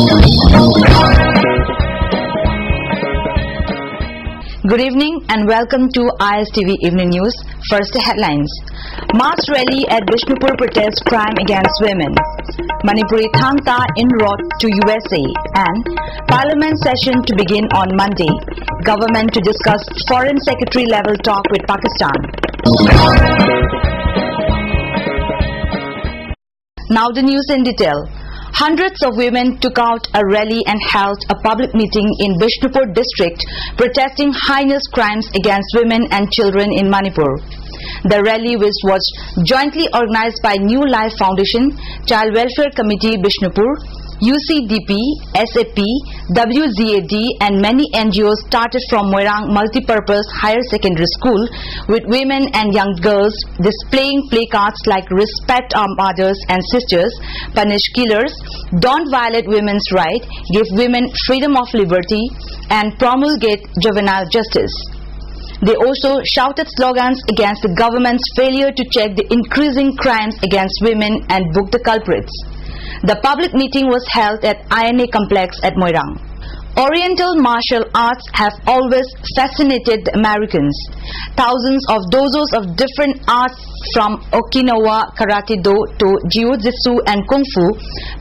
Good evening and welcome to ISTV Evening News. First headlines. Mass rally at Bishnupur protests crime against women. Manipuri Thangta en route to USA. And Parliament session to begin on Monday. Government to discuss Foreign Secretary level talk with Pakistan. Now the news in detail. Hundreds of women took out a rally and held a public meeting in Bishnupur district protesting heinous crimes against women and children in Manipur. The rally, which was jointly organized by New Life Foundation, Child Welfare Committee Bishnupur, UCDP, SAP, WZAD and many NGOs, started from Moirang Multipurpose Higher Secondary School with women and young girls displaying placards like "Respect our mothers and sisters," "Punish killers," "Don't violate women's rights," "Give women freedom of liberty," and "Promulgate juvenile justice." They also shouted slogans against the government's failure to check the increasing crimes against women and book the culprits. The public meeting was held at INA complex at Moirang. Oriental martial arts have always fascinated the Americans. Thousands of dojos of different arts from Okinawa Karate-do to Jiu-Jitsu and Kung Fu,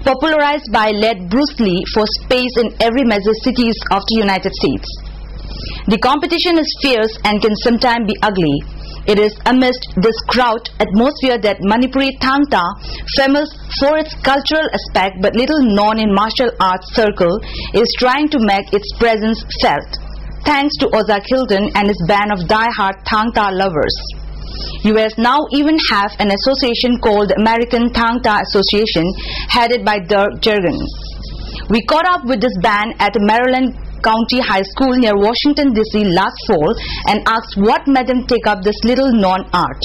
popularized by led Bruce Lee, for space in every major cities of the United States. The competition is fierce and can sometimes be ugly. It is amidst this crowd atmosphere that Manipuri Thangta, famous for its cultural aspect but little known in martial arts circle, is trying to make its presence felt, thanks to Ozak Hilton and his band of die-hard Thangta lovers. US now even have an association called American Thangta Association, headed by Dirk Jergen. We caught up with this band at Maryland County High School near Washington, D.C. last fall and asked what made them take up this little known art.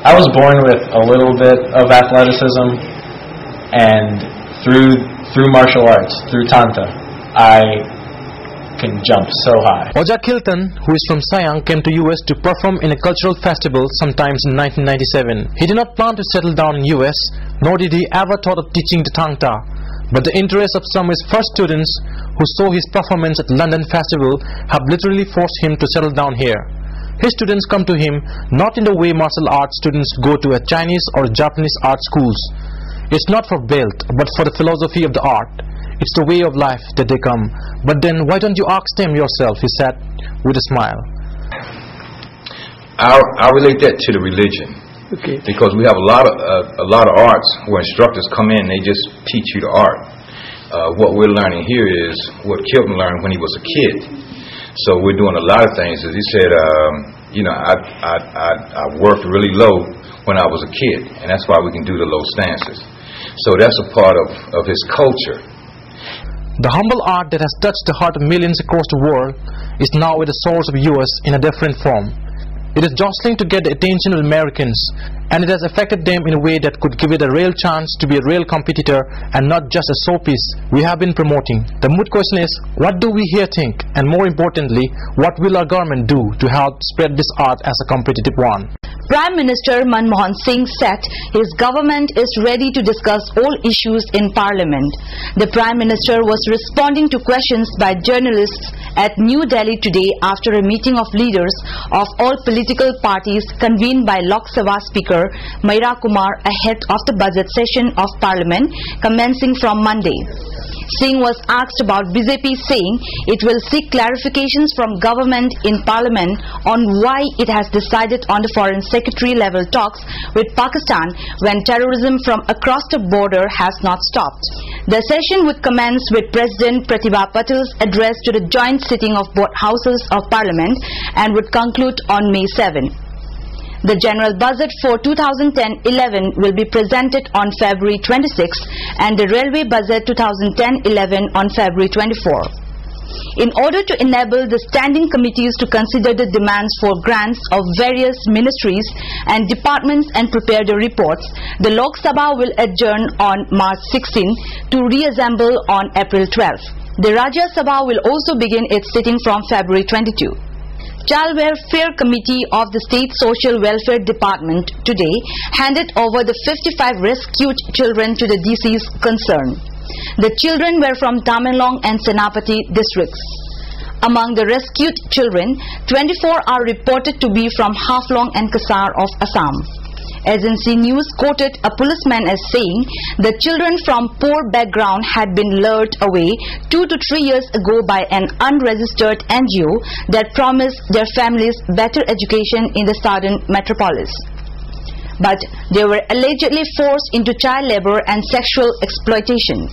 I was born with a little bit of athleticism, and through martial arts, through Thangta, I can jump so high. Ozak Hilton, who is from Siang, came to US to perform in a cultural festival sometimes in 1997. He did not plan to settle down in US, nor did he ever thought of teaching the Thangta. But the interest of some of his first students who saw his performance at London Festival have literally forced him to settle down here. His students come to him not in the way martial arts students go to a Chinese or Japanese art schools. It's not for belt, but for the philosophy of the art. It's the way of life that they come. But then why don't you ask them yourself, he said with a smile. I relate that to the religion. Okay. Because we have a lot of arts where instructors come in, they just teach you the art. What we're learning here is what Kilton learned when he was a kid. So we're doing a lot of things. As he said, I worked really low when I was a kid, and that's why we can do the low stances. So that's a part of his culture. The humble art that has touched the heart of millions across the world is now at the source of US in a different form. It is jostling to get the attention of Americans, and it has affected them in a way that could give it a real chance to be a real competitor and not just a showpiece we have been promoting. The moot question is, what do we here think? And more importantly, what will our government do to help spread this art as a competitive one? Prime Minister Manmohan Singh said his government is ready to discuss all issues in Parliament. The Prime Minister was responding to questions by journalists at New Delhi today after a meeting of leaders of all political parties convened by Lok Sabha Speaker Maira Kumar ahead of the budget session of Parliament commencing from Monday. Singh was asked about BJP, saying it will seek clarifications from government in Parliament on why it has decided on the Foreign Secretary level talks with Pakistan when terrorism from across the border has not stopped. The session would commence with President Pratibha Patel's address to the joint sitting of both houses of Parliament and would conclude on May 7. The general budget for 2010-11 will be presented on February 26 and the railway budget 2010-11 on February 24. In order to enable the standing committees to consider the demands for grants of various ministries and departments and prepare the reports, the Lok Sabha will adjourn on March 16 to reassemble on April 12. The Rajya Sabha will also begin its sitting from February 22. Child Welfare Committee of the State Social Welfare Department today handed over the 55 rescued children to the DC's concern. The children were from Tamenglong and Senapati districts. Among the rescued children, 24 are reported to be from Haflong and Kasar of Assam. Agency News quoted a policeman as saying the children from poor background had been lured away 2 to 3 years ago by an unregistered NGO that promised their families better education in the southern metropolis. But they were allegedly forced into child labor and sexual exploitation.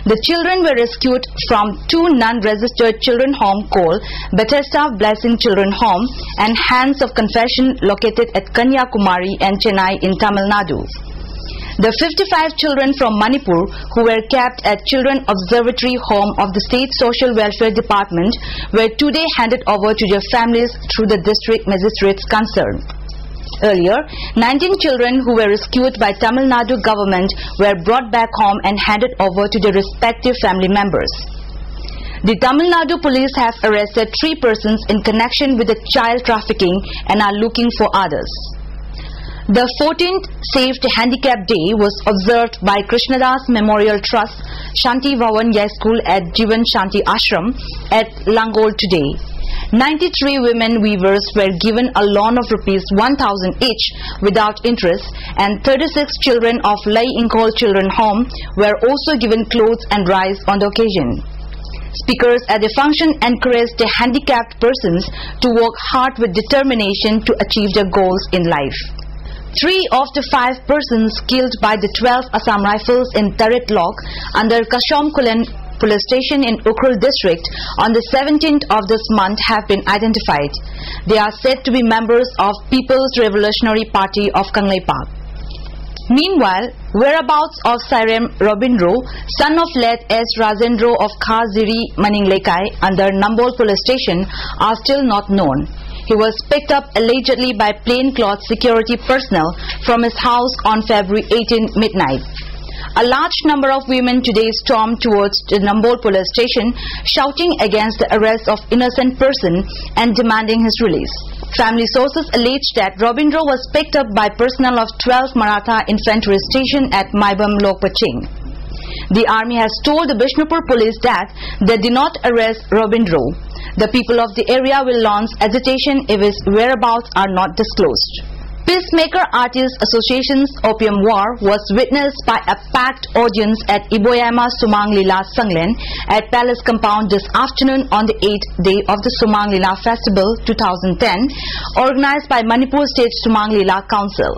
The children were rescued from 2 non-registered children home called Bethesda Blessing Children Home and Hands of Confession located at Kanyakumari and Chennai in Tamil Nadu. The 55 children from Manipur who were kept at Children Observatory Home of the State Social Welfare Department were today handed over to their families through the district magistrates concerned. Earlier, 19 children who were rescued by Tamil Nadu government were brought back home and handed over to their respective family members. The Tamil Nadu police have arrested 3 persons in connection with the child trafficking and are looking for others. The 14th Saved Handicap Day was observed by Krishnadas Memorial Trust Shanti Bhavan Yai School at Jivan Shanti Ashram at Langol today. 93 women weavers were given a loan of ₹1,000 each without interest, and 36 children of Lai Inkol Children Home were also given clothes and rice on the occasion. Speakers at the function encouraged the handicapped persons to work hard with determination to achieve their goals in life. 3 of the 5 persons killed by the 12 Assam Rifles in Tarit Lok under Kashomkulen Police Station in Ukhrul district on the 17th of this month have been identified. They are said to be members of People's Revolutionary Party of Kangleipak. Meanwhile, whereabouts of Sairem Robindro, son of late S. Rajendro of Khaziri Maninglekai under Nambol Police Station, are still not known. He was picked up allegedly by plainclothes security personnel from his house on February 18 midnight. A large number of women today stormed towards the Nambol police station, shouting against the arrest of innocent person and demanding his release. Family sources allege that Robindro was picked up by personnel of 12 Maratha Infantry Station at Maibam Lokpaching. The army has told the Bishnupur police that they did not arrest Robindro. The people of the area will launch agitation if his whereabouts are not disclosed. Peacemaker Artists Association's Opium War was witnessed by a packed audience at Iboyama Sumang Lila Sanglen at Palace Compound this afternoon on the 8th day of the Sumang Lila Festival 2010, organized by Manipur State Sumang Lila Council.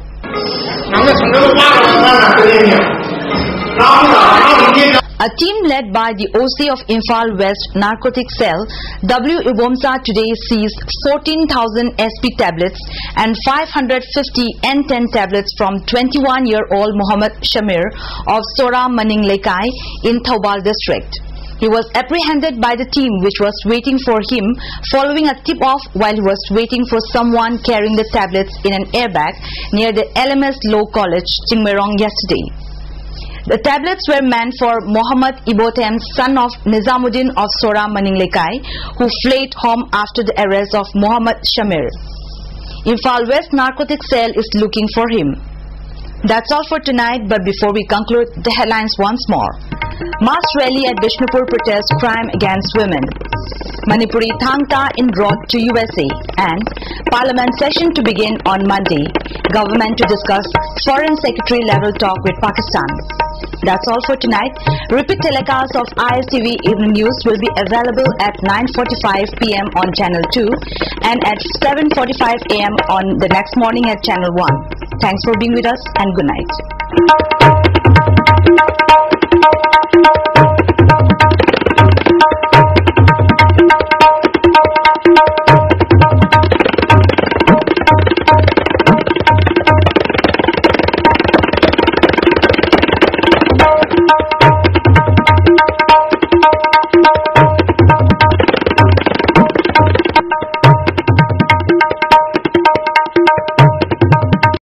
A team led by the OC of Imphal West Narcotic Cell, W. Ibomsa, today seized 14,000 SP tablets and 550 N10 tablets from 21-year-old Muhammad Shamir of Sora Maninglekai in Thoubal district. He was apprehended by the team which was waiting for him following a tip-off while he was waiting for someone carrying the tablets in an airbag near the LMS Law College, Chingmerong yesterday. The tablets were meant for Muhammad Ibotem, son of Nizamuddin of Sora Maninglekai, who fled home after the arrest of Muhammad Shamir. Imphal West Narcotic Cell is looking for him. That's all for tonight, but before we conclude, the headlines once more. Mass rally at Bishnupur protests crime against women. Manipuri Thangta en route to USA, and Parliament session to begin on Monday. Government to discuss Foreign Secretary level talk with Pakistan. That's all for tonight. Repeat telecast of ISTV Evening News will be available at 9:45 p.m. on Channel 2 and at 7:45 a.m. on the next morning at Channel 1. Thanks for being with us and good night.